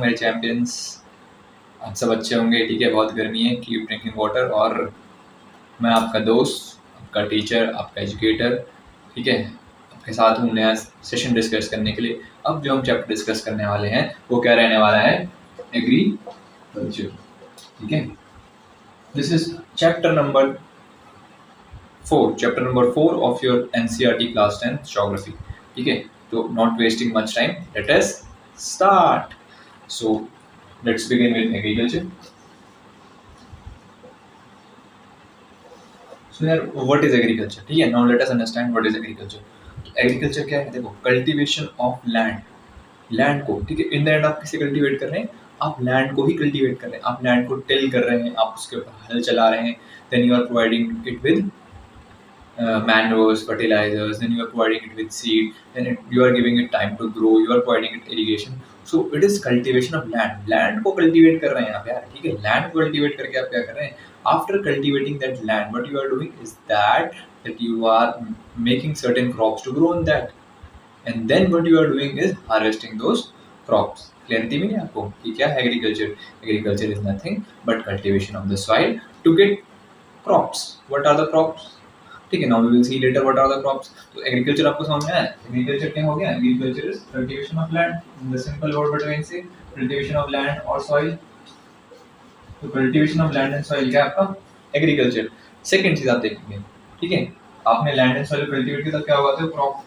मेरे चैंपियंस। आप सब अच्छे होंगे, ठीक है। बहुत गर्मी है, कीप ड्रिंकिंग वाटर। और मैं आपका दोस्त, आपका टीचर, आपका एजुकेटर, ठीक है, आपके साथ हूँ नया सेशन डिस्कस करने के लिए। अब जो हम चैप्टर डिस्कस करने वाले हैं वो क्या रहने वाला है? एग्रीकल्चर, ठीक है। This is chapter number 4 of your NCERT class 10 geography, ठीक है। तो not wasting much time, let us start. So let's begin with agriculture. So यार, व्हाट इज एग्रीकल्चर? ठीक है, now let us understand what is agriculture. Agriculture क्या है? देखो, cultivation of land, land को, ठीक है, इन द एंड आप किसे कल्टीवेट कर रहे हैं? आप लैंड को ही कल्टीवेट कर रहे हैं, आप लैंड को टिल कर रहे हैं, आप उसके ऊपर हल चला रहे हैं। Then you are providing it with manures, fertilizers, then you are providing it with seed, then you are giving it time to grow, you are providing it irrigation. So it is cultivation of land. Land को cultivate कर रहे हैं आप यार, ठीक है। land को cultivate करके आप क्या कर रहे हैं? After cultivating that land, what you are doing is that you are making certain crops to grow on that, and then what you are doing is harvesting those crops. Clarity में नहीं आपको कि क्या है agriculture? Agriculture is nothing but cultivation of the soil to get crops. What are the crops? ठीक है, now we will see later what are the crops. तो agriculture आपको समझ में आया? एग्रीकल्चर क्या हो गया? Agriculture is cultivation of land, in the simple word but we say cultivation of land और सॉइल। तो cultivation of land and soil क्या आपका? एग्रीकल्चर। सेकंड चीज आप देखेंगे, ठीक है, आपने लैंड एंड सॉइल कल्टीवेट किया तो क्या होगा? तो क्रॉप।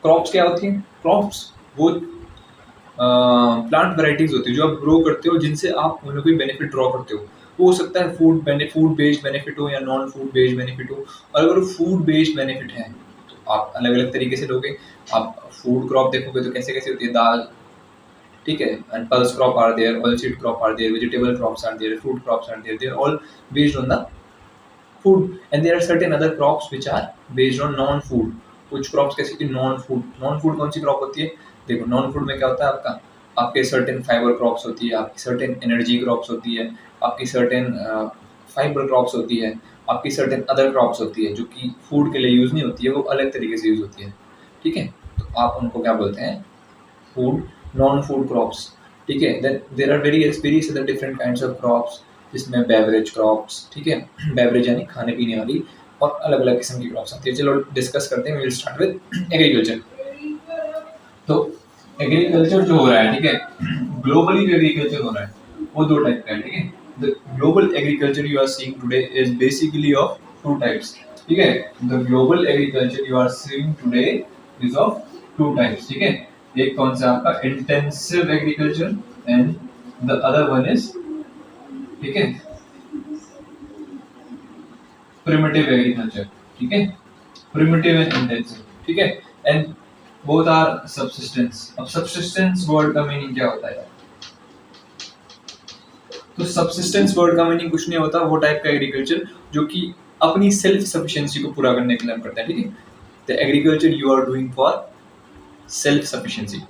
क्रॉप्स क्या होती हैं? क्रॉप्स वो प्लांट वैरायटीज होती है जो आप ग्रो करते हो, जिनसे आप उन्हें कोई बेनिफिट ड्रॉ करते हो। हो सकता है फूड बेस्ड बेनिफिट हो या नॉन फूड बेस्ड बेनिफिट हो। और अगर फूड बेस्ड बेनिफिट है तो आप अलग अलग तरीके से लोगे। आप फूड क्रॉप देखोगे तो कैसे कैसे होती है? दाल, ठीक है, and pulse crop are there, oil seed crop are there, vegetable crops are there, fruit crops are there, they are all based on the food. And there are certain other crops which are based on non food. कुछ crops कैसे होती है? Non food. Non food कौन सी crop होती है? देखो, non food में क्या होता है आपका? आपके सर्टेन फाइबर क्रॉप्स होती है, आपकी सर्टेन एनर्जी क्रॉप्स होती है, आपकी सर्टेन फाइबर क्रॉप्स होती है, आपकी सर्टेन अदर क्रॉप्स होती है जो कि फूड के लिए यूज़ नहीं होती है, वो अलग तरीके से यूज़ होती है, ठीक है। तो आप उनको क्या बोलते हैं? फूड, नॉन फूड क्रॉप्स, ठीक है। Then there are various other different kinds of crops, जिसमें बेवरेज क्रॉप्स, ठीक है, बेवरेज यानी खाने पीने वाली, और अलग अलग किस्म की क्रॉप्स आती है। चलो डिस्कस करते हैं। We will start with agriculture. तो एग्रीकल्चर जो हो रहा है, ठीक है, ग्लोबली जो एग्रीकल्चर हो रहा है वो दो टाइप का है, ठीक है। The global agriculture you are seeing today is basically of two types, ठीक है। The global agriculture you are seeing today is of two types, ठीक है। एक कौन सा आपका? Intensive agriculture, and the other one is, ठीक है, प्रिमिटिव एग्रीकल्चर, ठीक है। प्रिमिटिव एंड इंटेंसिव, ठीक है। And both are subsistence. अब सबसिस्टेंस वर्ड का मीनिंग क्या होता है? तो सबसिस्टेंस वर्ड का मीनिंग कुछ नहीं होता, वो टाइप का एग्रीकल्चर जो कि अपनी सेल्फ सफिशिएंसी को पूरा करने के लिए करता है, ठीक है। The agriculture you are doing for self sufficiency,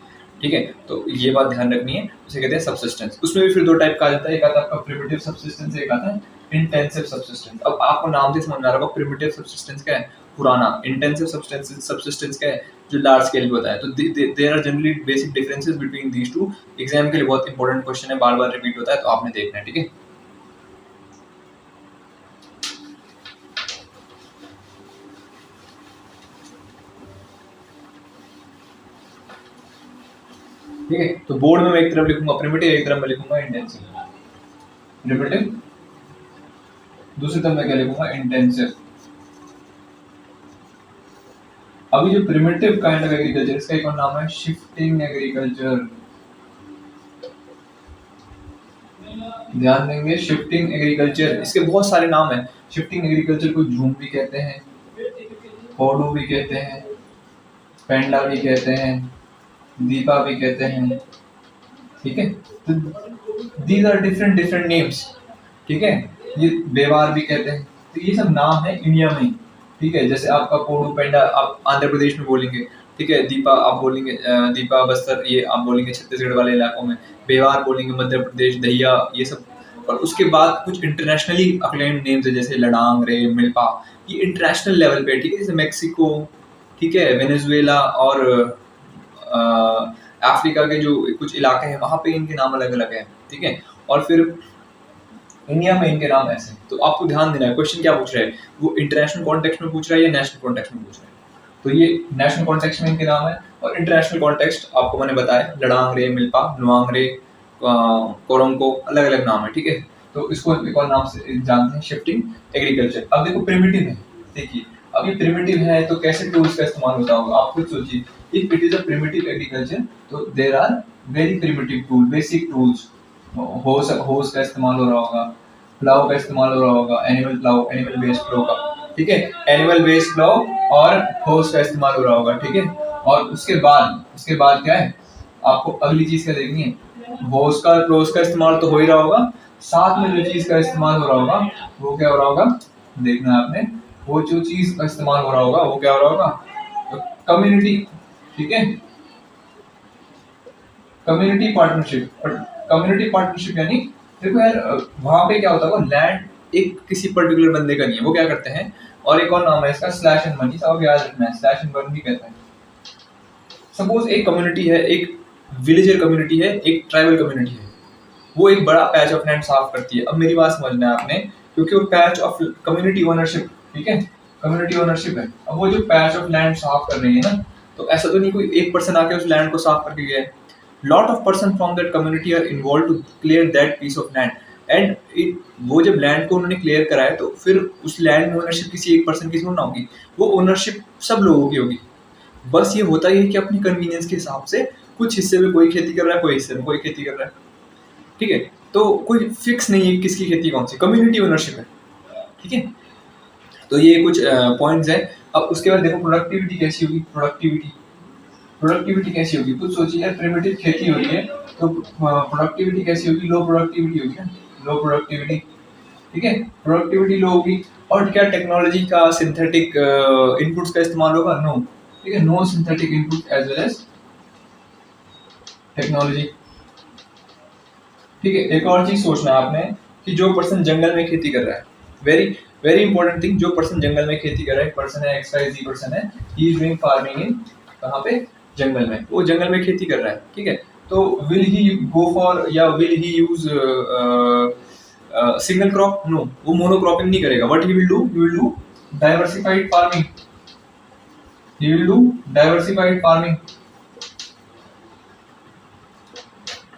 ठीक है। तो ये बात ध्यान रखनी है, उसे कहते हैं सबसिस्टेंस। उसमें भी फिर दो टाइप का आ जाता है, एक आता है आपका प्रिमिटिव सबसिस्टेंस, एक आता है इंटेंसिव सबसिस्टेंस। अब आपको नाम से समझ आ रहा होगा, प्रिमिटिव सबसिस्टेंस क्या है? पुराना। इंटेंसिव सबसिस्टेंस क्या है? जो लार्ज स्केल पे होता है। तो there are generally basic differences between these two. Exam के लिए बहुत इंपॉर्टेंट क्वेश्चन है, बार बार रिपीट होता है, तो आपने देखना है, ठीक है। ठीक है, तो बोर्ड में मैं एक तरफ लिखूंगा प्रिमिटिव, एक तरफ मैं लिखूंगा इंटेंसिव। प्रिमिटिव, दूसरी तरफ मैं क्या लिखूंगा? इंटेंसिव। अभी जो प्रिमिटिव काइंड ऑफ एग्रीकल्चर, इसका एक और नाम है शिफ्टिंग एग्रीकल्चर। ध्यान देंगे, शिफ्टिंग एग्रीकल्चर, इसके बहुत सारे नाम हैं। शिफ्टिंग एग्रीकल्चर को झूम भी कहते हैं, कोडू भी कहते हैं, पेंडा भी कहते हैं, दीपा भी कहते हैं, ठीक है। तो दीज आर डिफरेंट नेम्स, ठीक है। ये बेवार भी कहते हैं। तो ये सब नाम है इंडिया में, ठीक है। जैसे आपका कोडू, पेंडा आप आंध्र प्रदेश में बोलेंगे, ठीक है। दीपा आप बोलेंगे, दीपा बस्तर ये आप बोलेंगे छत्तीसगढ़ वाले इलाकों में। बेवार बोलेंगे मध्य प्रदेश, दहिया, ये सब। और उसके बाद कुछ इंटरनेशनली अक्लेम्ड नेम्स है, जैसे लडांग, रे, मिल्पा, ये इंटरनेशनल लेवल पे, ठीक है। जैसे मेक्सिको, ठीक है, वेनेजुएला और अफ्रीका के जो कुछ इलाके हैं वहाँ पे इनके नाम अलग अलग हैं, ठीक है। और फिर इंडिया में इनके नाम ऐसे। तो आपको ध्यान देना है क्वेश्चन क्या पूछ रहा है, वो इंटरनेशनल कॉन्टेक्स्ट में पूछ रहा है या नेशनल कॉन्टेक्स्ट में पूछ रहा है। तो ये नेशनल कॉन्टेक्स्ट में इनके नाम है, और इंटरनेशनल कॉन्टेक्स्ट आपको मैंने बताया लडांगरे, मिल्पा, नुआंगरे, कोरोंको, अलग अलग नाम है, ठीक है। तो इसको एक और नाम से जानते हैं, शिफ्टिंग एग्रीकल्चर। अब देखो प्रिमिटिव है, देखिए अब ये प्रिमिटिव है तो कैसे टूल्स का इस्तेमाल होता होगा आप खुद सोचिए। If it is a primitive agriculture तो there are very primitive tool, basic tools. Hoes का इस्तेमाल हो रहा होगा, प्लाव का इस्तेमाल हो रहा होगा, animal plough, animal based plough का, ठीक है, एनिमल बेस्ड प्लाव और होस का इस्तेमाल हो रहा होगा, ठीक है। और उसके बाद क्या है, आपको अगली चीज क्या देखनी है, होस का प्लोस का इस्तेमाल तो हो ही रहा होगा, साथ में जो चीज का इस्तेमाल हो रहा होगा वो क्या हो रहा होगा, देखना है आपने, वो जो चीज का इस्तेमाल हो रहा होगा वो क्या हो रहा होगा, कम्युनिटी, ठीक है, कम्युनिटी पार्टनरशिप। और कम्युनिटी पार्टनरशिप यानी देखो यार वहां पे क्या होता है, लैंड एक किसी पर्टिकुलर बंदे का नहीं है, वो क्या करते हैं, और एक और नाम है इसका स्लैश एंड बर्न, सब याद रखना है, स्लैश एंड बर्न भी कहते हैं। सपोज एक कम्युनिटी है, एक विलेजर कम्युनिटी है, एक ट्राइबल कम्युनिटी है, वो एक बड़ा पैच ऑफ लैंड साफ करती है। अब मेरी बात समझना है आपने, क्योंकि वो पैच ऑफ कम्युनिटी ओनरशिप, ठीक है, कम्युनिटी ओनरशिप है। अब वो जो पैच ऑफ लैंड साफ कर रही है ना, तो ऐसा तो नहीं कोई एक पर्सन आके उस लैंड को साफ करके गया है, lot of person from that community are involve to clear that piece of land. And वो जब लैंड को उन्होंने क्लियर करा है तो फिर उस लैंड में ओनरशिप किसी एक पर्सन की थोड़ी ना होगी, वो ओनरशिप सब लोगों की होगी। बस ये होता ही है कि अपनी कन्वीनियंस के हिसाब से कुछ हिस्से में कोई खेती कर रहा है, कोई हिस्से में कोई खेती कर रहा है, ठीक है। तो कोई फिक्स नहीं है किसकी खेती कौन सी, कम्युनिटी ओनरशिप है, ठीक है। तो ये कुछ पॉइंट्स हैं। अब उसके बाद देखो प्रोडक्टिविटी कैसी होगी, प्रोडक्टिविटी कैसी होगी, कुछ सोचिए यार, प्रिमिटिव खेती हो रही है तो प्रोडक्टिविटी कैसी होगी, लो प्रोडक्टिविटी होगी ना, लो प्रोडक्टिविटी, ठीक है, प्रोडक्टिविटी लो होगी। और क्या टेक्नोलॉजी का सिंथेटिक इनपुट्स का इस्तेमाल होगा, नो, ठीक है, no synthetic input as well as technology, ठीक है। एक और चीज सोचना है आपने कि जो पर्सन जंगल में खेती कर रहा है, वेरी वेरी इंपॉर्टेंट थिंग, जो पर्सन जंगल में खेती कर रहा है, पर्सन है XYZ पर्सन है, he is doing farming in कहाँ पे, जंगल में, वो जंगल में खेती कर रहा है, ठीक है। तो विल ही गो फॉर या will he use single crop, no, वो मोनोक्रॉपिंग नहीं करेगा। What he will do diversified farming, he will do diversified farming,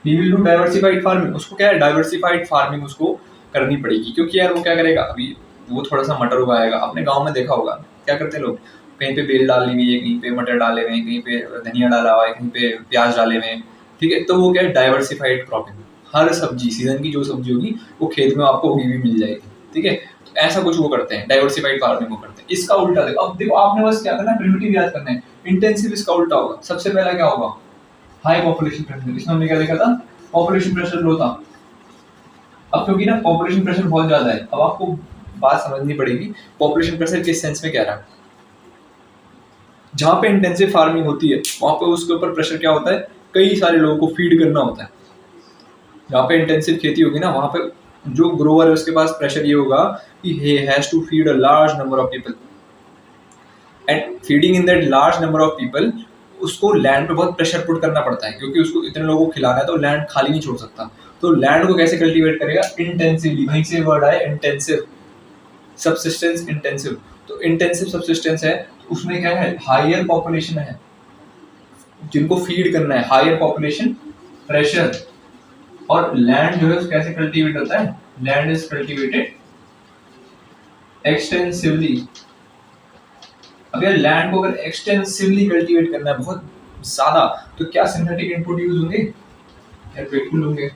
he will do diversified farming. उसको क्या है, डाइवर्सिफाइड फार्मिंग उसको करनी पड़ेगी, क्योंकि यार वो क्या करेगा, अभी वो थोड़ा सा मटर उगाएगा, अपने गांव में देखा होगा क्या करते हैं लोग, कहीं पे बेल डाली हुई है, कहीं पे मटर डाले हुए हैं, कहीं पे धनिया डाला हुआ है, कहीं पे प्याज डाले हुए हैं, ठीक है। तो वो क्या है, डाइवर्सिफाइड क्रॉपिंग, हर सब्जी सीजन की जो सब्जी होगी वो खेत में आपको उगी हुई मिल जाएगी, ठीक है। तो ऐसा कुछ वो करते हैं, डाइवर्सिफाइड फार्मिंग वो करते हैं। इसका उल्टा देखो, अब देखो आपने बस क्या करना है, प्रिमिटिव याद करना है, इंटेंसिव इसका उल्टा होगा। सबसे पहला क्या होगा, हाई पॉपुलेशन प्रेशर, इसमें हमने क्या देखा था, पॉपुलेशन प्रेशर लो था। अब क्योंकि ना पॉपुलेशन प्रेशर बहुत ज्यादा है, अब आपको बात समझनी पड़ेगी पॉपुलेशन प्रेशर किस सेंस में कह रहा है। जहाँ पे इंटेंसिव फार्मिंग होती है वहां पे उसके ऊपर प्रेशर क्या होता है, कई सारे लोगों को फीड करना होता है। जहाँ पे इंटेंसिव खेती होगी ना, वहां पे जो ग्रोवर है उसके पास प्रेशर ये होगा कि he has to feed a large number of people, and feeding in that large number of people उसको लैंड पे बहुत प्रेशर पुट करना पड़ता है, क्योंकि उसको इतने लोगों को खिलाना है तो लैंड खाली नहीं छोड़ सकता। तो लैंड को कैसे कल्टीवेट करेगा, इंटेंसिवली, वहीं से वर्ड आया इंटेंसिव, सबसिस्टेंस इंटेंसिव। तो इंटेंसिव सबसिस्टेंस है, उसमें क्या है, हायर पॉपुलेशन है जिनको फीड करना है, हायर पॉपुलेशन प्रेशर। और लैंड जो है कैसे कल्टीवेट होता है, लैंड इज कल्टीवेटेड एक्सटेंसिवली। अगर लैंड को अगर एक्सटेंसिवली कल्टीवेट करना है बहुत ज्यादा, तो क्या सिंथेटिक इनपुट यूज होंगे, यार बिल्कुल होंगे।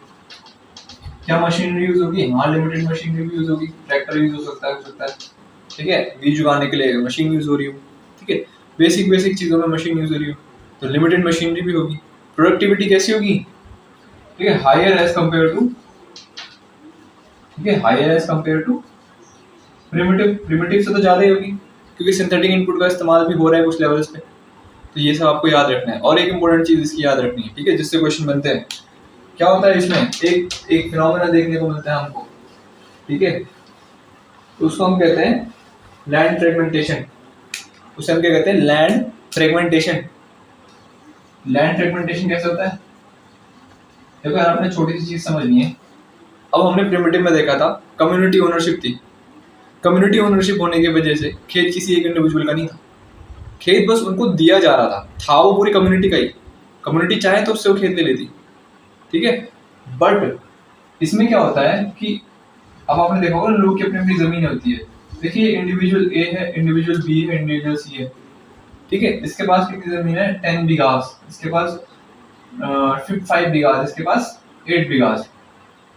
क्या मशीनरी यूज होगी, हाँ लिमिटेड मशीनरी भी यूज होगी, ट्रैक्टर यूज हो सकता है, ठीक है, बीज उगाने के लिए मशीन यूज हो रही हो, ठीक है, बेसिक चीजों में मशीन यूज हो रही हो, तो लिमिटेड मशीनरी भी होगी। प्रोडक्टिविटी कैसी होगी, ठीक है, हायर एज कंपेयर टू, ठीक है, higher as compare to primitive से तो ज्यादा ही होगी, क्योंकि सिंथेटिक इनपुट का इस्तेमाल भी हो रहा है कुछ लेवल्स पे। तो ये सब आपको याद रखना है। और एक इंपॉर्टेंट चीज इसकी याद रखनी है, ठीक है, जिससे क्वेश्चन बनते हैं। क्या होता है इसमें, एक फिनोमेना देखने को मिलता है हमको, ठीक है, तो उसको हम कहते हैं लैंड फ्रेगमेंटेशन। उसे हम क्या कहते हैं, लैंड फ्रेगमेंटेशन, लैंड फ्रेगमेंटेशन कैसे होता है? देखो यार, आपने छोटी सी चीज समझनी है। अब हमने प्रिमिटिव में देखा था कम्युनिटी ओनरशिप थी। कम्युनिटी ओनरशिप होने की वजह से खेत किसी एक इंडिविजुअल का नहीं था, खेत बस उनको दिया जा रहा था वो पूरी कम्युनिटी का ही। कम्युनिटी चाहे तो उससे वो खेत ले लेती, ठीक है। बट इसमें क्या होता है कि अब आपने देखा होगा लोग की अपनी अपनी जमीन होती है। देखिए इंडिविजुअल ए है, इंडिविजुअल बी है, इंडिविजुअल सी है, ठीक है। इसके पास कितनी जमीन है? 10 बीघास, इसके पास 5 बीघास, इसके पास 8 बीघास।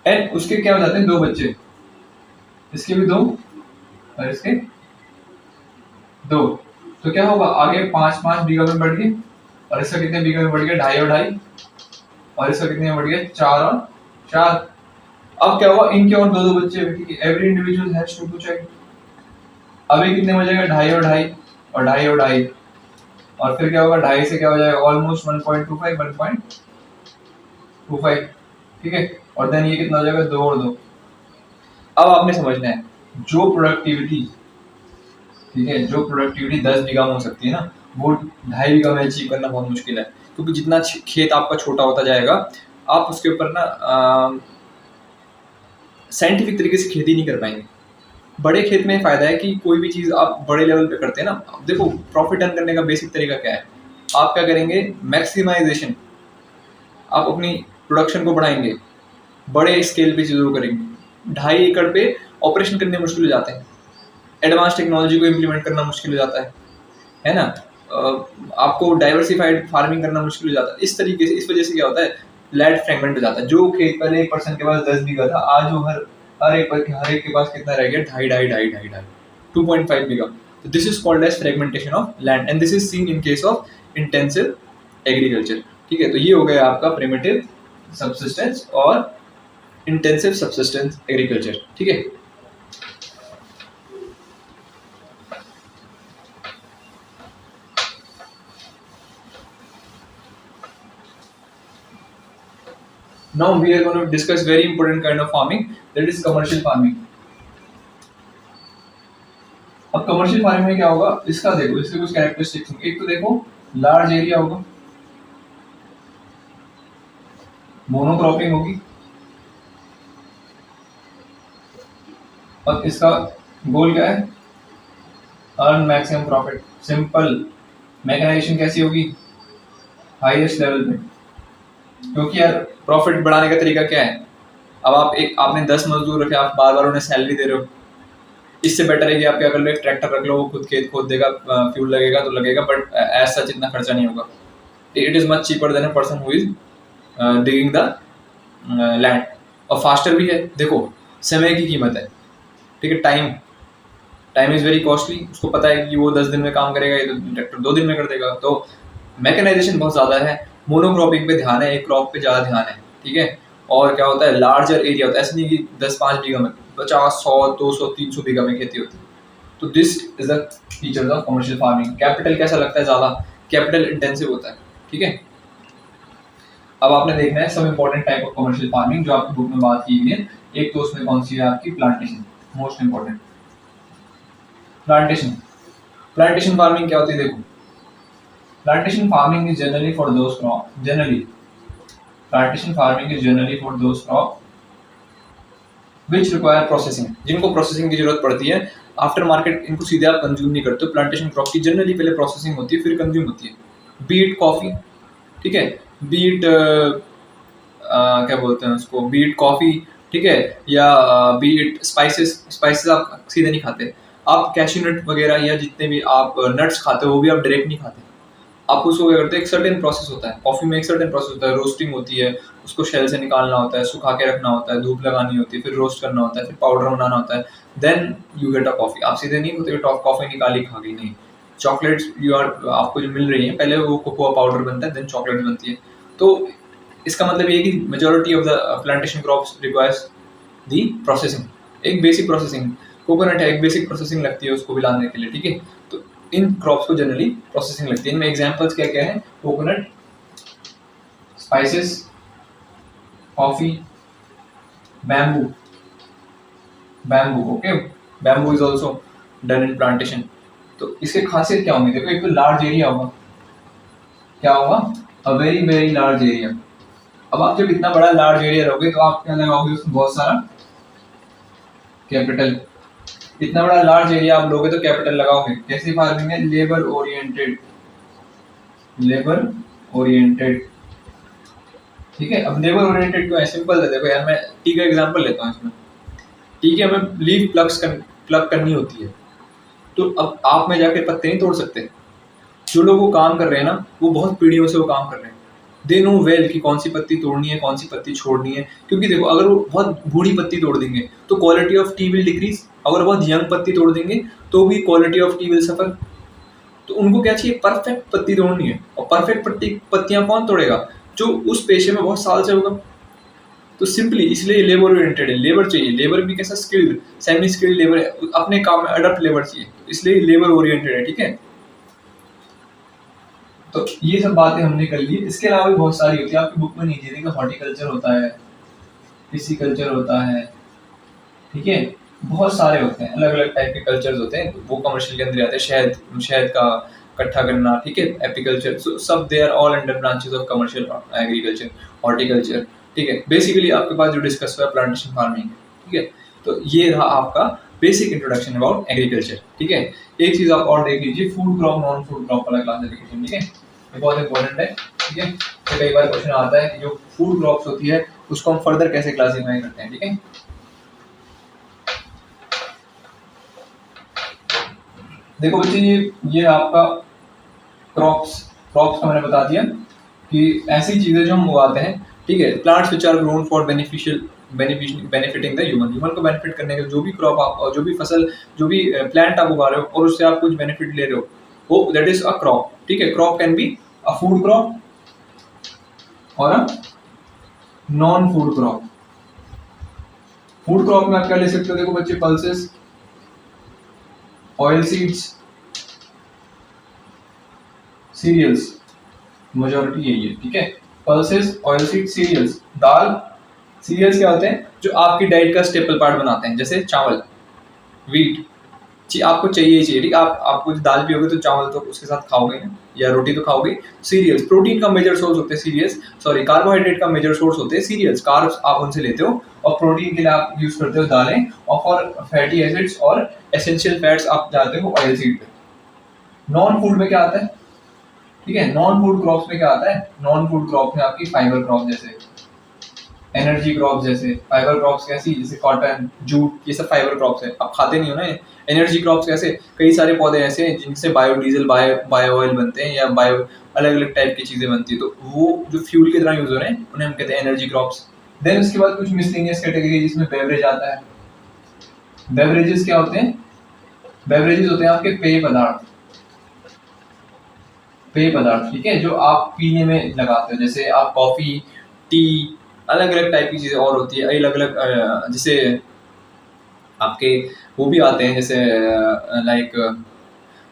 एंड उसके क्या हो जाते हैं? 2 बच्चे, इसके भी 2 और इसके 2। तो क्या होगा? आगे 5-5 बीघा में बढ़ गए, और इसका कितने बीघा में बढ़ गया? 2.5 और 2.5, और इसका कितने में बढ़ गया? 4 और 4। अब क्या हुआ? इनके और 2-2 बच्चे, ठीक है। Every individual has 2 child. अब ये कितने हो जाएगा? 2.5 और 2.5 और 2.5 और 2.5, और फिर क्या होगा? 2.5 से क्या हो जाएगा? ऑलमोस्ट 1.25, ठीक है। और देन ये कितना हो जाएगा? 2 और 2। अब आपने समझना है जो प्रोडक्टिविटी, ठीक है, जो प्रोडक्टिविटी 10 बीघा में हो सकती है ना, वो 2.5 बीघा में अचीव करना बहुत मुश्किल है, क्योंकि जितना खेत आपका छोटा होता जाएगा आप उसके ऊपर ना साइंटिफिक तरीके से खेती नहीं कर पाएंगे। बड़े खेत में फायदा है कि कोई भी चीज़ आप बड़े लेवल पे करते हैं ना। अब देखो प्रॉफिट अर्न करने का बेसिक तरीका क्या है? आप क्या करेंगे? मैक्सिमाइजेशन। आप अपनी प्रोडक्शन को बढ़ाएंगे, बड़े स्केल पे चीज़ों को करेंगे। 2.5 एकड़ पे ऑपरेशन करने मुश्किल हो जाते हैं, एडवांस टेक्नोलॉजी को इम्प्लीमेंट करना मुश्किल हो जाता है ना। आपको डाइवर्सिफाइड फार्मिंग करना मुश्किल हो जाता है। इस तरीके से, इस वजह से क्या होता है? लैंड फ्रैगमेंट हो जाता है। जो खेत पहले एक पर्सन के पास 10 बीघा था, आज वो हर एक के पास कितना रह गया? 2.5 2.5 बीघा। तो this is called as fragmentation of land, and this is seen in case of intensive agriculture, ठीक है। तो ये हो गया आपका प्रिमिटिव सबसिस्टेंस और इंटेंसिव सबसिस्टेंस एग्रीकल्चर, ठीक है। Now we are going to discuss very important kind of farming, that is commercial farming. अब कमर्शियल फार्मिंग में क्या होगा? इसका देखो, इसके कुछ कैरेक्टरिस्टिक्स होंगे। एक तो देखो लार्ज एरिया होगा, मोनोक्रॉपिंग होगी, और इसका गोल क्या है? Earn maximum profit. Simple. Mechanisation कैसी होगी? हाईएस्ट लेवल पे, क्योंकि यार प्रॉफिट बढ़ाने का तरीका क्या है? अब आपने 10 मजदूर रखे, आप बार बार उन्हें सैलरी दे रहे हो। इससे बेटर है कि आप क्या कर लो, एक ट्रैक्टर रख लो, वो खुद खेत खोद देगा, फ्यूल लगेगा तो लगेगा, बट एज सच इतना खर्चा नहीं होगा। It is much cheaper than a person who is digging the land, और फास्टर भी है। देखो समय की कीमत है, ठीक है। Time is very costly. उसको पता है कि वो 10 दिन में काम करेगा, ये तो ट्रैक्टर 2 दिन में कर देगा। तो मैकेनाइजेशन बहुत ज़्यादा है, मोनोक्रॉपिंग पे ध्यान है, एक क्रॉप पे ज़्यादा ध्यान है, ठीक है। और क्या होता है? लार्जर एरिया होता है, ऐसा नहीं कि 10-5 बीघा में, 50, 100, 200, 300 बीघा में खेती होती है। तो this is the features of commercial farming. Capital कैसा लगता है? ज़्यादा कैपिटल इंटेंसिव होता है, ठीक है। अब आपने देखना है सब important type of commercial farming जो आपकी बुक में बात की हुई है। एक तो उसमें कौन सी है? आपकी plantation, most important. Plantation farming क्या होती है? देखो, plantation farming is generally for those crop which require processing, जिनको प्रोसेसिंग की जरूरत पड़ती है। आफ्टर मार्केट इनको सीधे आप कंज्यूम नहीं करते हो। प्लांटेशन क्रॉप की जनरली पहले प्रोसेसिंग होती है, फिर कंज्यूम होती है। बीट कॉफी, ठीक है, बीट क्या बोलते हैं उसको, बीट कॉफी, ठीक है, या बीट स्पाइसेस आप सीधे नहीं खाते। आप कैश्यू नट वगैरह या जितने भी आप नट्स खाते हो वो भी आप डायरेक्ट नहीं खाते। आप उसको क्या करते हैं? एक सर्टेन प्रोसेस होता है, कॉफी में एक सर्टेन प्रोसेस होता है, रोस्टिंग होती है, उसको शेल से निकालना होता है, सुखा के रखना होता है, धूप लगानी होती है, फिर रोस्ट करना होता है, फिर पाउडर बनाना होता है, then you get a coffee. आप सीधे नहीं होते कॉफी निकाली खा गई, नहीं। चॉकलेट्स आपको जो मिल रही है, पहले वो कोकोआ पाउडर बनता है, देन चॉकलेट बनती है। तो इसका मतलब ये है कि majority of the plantation crops requires the processing. एक बेसिक प्रोसेसिंग, कोकोनट है, एक बेसिक प्रोसेसिंग लगती है उसको भी लाने के लिए, ठीक है। तो इन क्रॉप्स को जनरली प्रोसेसिंग लगती है। इनमें एग्जांपल्स क्या क्या है? Coconut, spices, coffee, bamboo. Okay, bamboo is also done in plantation. तो इसके खासियत क्या होंगी? देखो, एक तो लार्ज एरिया होगा, क्या होगा? A very very large area. अब आप जब इतना बड़ा लार्ज एरिया रहोगे तो आप क्या लगाओगे उसमें, बहुत सारा कैपिटल। इतना बड़ा लार्ज एरिया आप लोगे तो कैपिटल लगाओगे। कैसी फार्मिंग है? Labour oriented, labour oriented. ठीक है, अब लेबर ओरिएंटेड क्यों है? सिंपल है, देखो यार मैं टी का एग्जांपल लेता हूँ इसमें। टी के हमें लीफ प्लग करनी होती है, तो अब आप में जाके पत्ते नहीं तोड़ सकते। जो लोग वो काम कर रहे हैं ना, वो बहुत पीढ़ियों से वो काम कर रहे हैं। दे नो वेल कि कौन सी पत्ती तोड़नी है, कौन सी पत्ती छोड़नी है। क्योंकि देखो, अगर वो बहुत बूढ़ी पत्ती तोड़ देंगे तो quality of T will decrease. अगर बहुत यंग पत्ती तोड़ देंगे तो भी quality of T will suffer. तो उनको क्या चाहिए? परफेक्ट पत्ती तोड़नी है। और परफेक्ट पत्तियां कौन तोड़ेगा? जो उस पेशे में बहुत साल से होगा। तो सिंपली इसलिए लेबर ओरिएंटेड है। लेबर चाहिए, लेबर भी कैसा? स्किल्ड, सेमी स्किल्ड लेबर है, अपने काम में अडप्ट लेबर चाहिए, तो इसलिए लेबर ओरिएंटेड है। ठीक है, तो ये सब बातें हमने कर ली। इसके अलावा भी बहुत सारी होती है, आपकी बुक में नहीं दी थी। हॉर्टिकल्चर होता है, पिसिकल्चर होता है, ठीक है, बहुत सारे होते हैं, अलग अलग टाइप के कल्चर्स होते हैं, वो कमर्शियल के अंदर आते हैं। शहद शहद का इकट्ठा करना, ठीक है, एपिकल्चर, सब they are all under branches of commercial agriculture, horticulture. ठीक है, बेसिकली आपके पास जो डिस्कस हुआ प्लांटेशन फार्मिंग, ठीक है। तो ये रहा आपका बेसिक इंट्रोडक्शन अबाउट एग्रीकल्चर। ठीक है, एक चीज आप और देख लीजिए, food crop non food crop वाला क्लासिफिकेशन। ठीक है, ये बहुत इंपॉर्टेंट है। ठीक है, तो कई बार क्वेश्चन आता है कि जो फूड क्रॉप्स होती है उसको हम फर्दर कैसे क्लासीफाई करते हैं। ठीक है, देखो बच्चे, ये आपका क्रॉप्स क्रॉप्स का मैंने बता दिया कि ऐसी चीजें जो हम उगाते हैं। ठीक है, plants which are grown for benefitting the human को बेनिफिट करने के, जो भी क्रॉप आप, और जो भी फसल, जो भी प्लांट आप उगा रहे हो और उससे आप कुछ बेनिफिट ले रहे हो, वो दैट इज अ क्रॉप। ठीक है, crop can be a food crop और a non food crop. Food crop में आप क्या ले सकते हो? देखो बच्चे, pulses, oil seeds, cereals, majority यही है। ठीक है, पल्सेस, ऑयल सीड, सीरियल्स, दाल। सीरियल्स क्या होते हैं? जो आपकी डाइट का स्टेपल पार्ट बनाते हैं, जैसे चावल, व्हीट। जी, आपको चाहिए ही चाहिए। ठीक है, आपको दाल पियोगे तो चावल तो उसके साथ खाओगे ना, या रोटी तो खाओगे। सीरियल्स, प्रोटीन का मेजर सोर्स होते हैं सीरियल्स, सॉरी, कार्बोहाइड्रेट का मेजर सोर्स होते हैं सीरियल्स। कार्ब्स आप उनसे लेते हो, और प्रोटीन के लिए आप यूज करते हो दालें, और फॉर फैटी एसिड्स और एसेंशियल फैट्स आप जाते हो ऑयल सीड पे। नॉन फूड में क्या आता है? ठीक है, नॉन फूड क्रॉप्स में क्या आता है? नॉन फूड क्रॉप में आपकी फाइबर क्रॉप, जैसे एनर्जी क्रॉप्स, जैसे फाइबर क्रॉप्स कैसी? जैसे कॉटन, जूट, ये सब फाइबर क्रॉप्स है। आप खाते नहीं हो ना। एनर्जी क्रॉप्स कैसे? कई सारे पौधे ऐसे हैं जिनसे बायोडीजल, बायो ऑयल बनते हैं, या बायो अलग अलग टाइप की चीजें बनती है, तो वो जो फ्यूल की तरह यूज हो रहे हैं उन्हें हम कहते हैं एनर्जी क्रॉप्स। देन उसके बाद कुछ मिसलेनियस कैटेगरी जिसमें बेवरेज आता है। बेवरेजेस क्या होते हैं? बेवरेजेस होते हैं आपके पेय पदार्थ, पेय पदार्थ। ठीक है, जो आप पीने में लगाते हो, जैसे आप कॉफी, टी, अलग अलग टाइप की चीजें और होती है, अलग अलग, जैसे आपके वो भी आते हैं, जैसे लाइक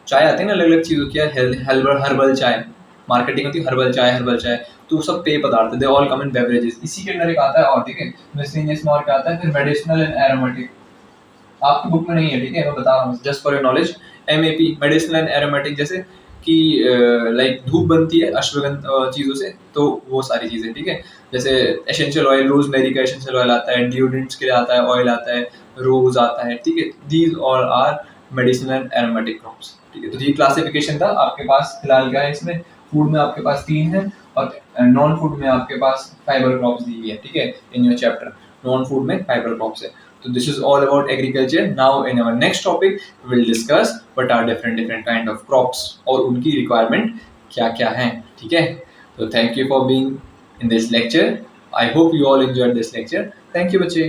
चाय आते हैं ना, अलग अलग चीज होती है, हर्बल चाय, मार्केटिंग होती है, हर्बल चाय, हर्बल चाय। तो सब पेय पदार्थ, they all come in beverages. इसी के अंदर एक आता है और, ठीक है, मिसलेनियस में और क्या आता है फिर? Medicinal and aromatic. आपकी बुक में नहीं है, ठीक है, मैं बता रहा हूँ just for your knowledge. MAP, medicinal and aromatic, जैसे कि लाइक धूप बनती है अश्वगंधा चीज़ों से, तो वो सारी चीज़ें। ठीक है, जैसे एसेंशियल ऑयल, रोजमेरी का एसेंशियल ऑयल आता है, डिओड्रेंट्स के लिए आता है ऑयल आता है, रोज आता है। ठीक है, these all are medicinal and aromatic crops. ठीक है, तो ये क्लासिफिकेशन था आपके पास। फिलहाल क्या है इसमें? फूड में आपके पास 3 है, और नॉन फूड में आपके पास फाइबर क्रॉप्स दी हुई है। ठीक है, in your chapter non food में फाइबर क्रॉप्स है। So this is all about agriculture. Now in our next topic we will discuss what are different kind of crops और उनकी requirement क्या क्या हैं। ठीक है, so thank you for being in this lecture. I hope you all enjoyed this lecture. Thank you बच्चे।